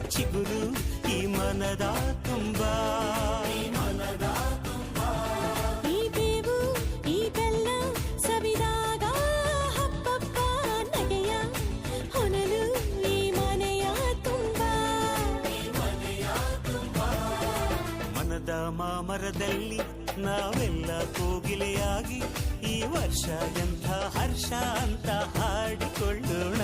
ಚಿಗುರು ಈ ಮನದ ತುಂಬ. ಈ ಬೇವು ಈ ಬೆಲ್ಲ ಸವಿದಾಗ ಹಬ್ಬಬ್ಬ ನಗೆಯ ಹೊನಲು ಈ ಮನೆಯ ತುಂಬ. ಮನದ ಮಾಮರದಲ್ಲಿ ನಾವೆಲ್ಲ ಕೋಗಿಲೆಯಾಗಿ ಈ ವರ್ಷ ಎಂಥ ಹರ್ಷ ಅಂತ ಹಾಡಿಕೊಳ್ಳೋಣ.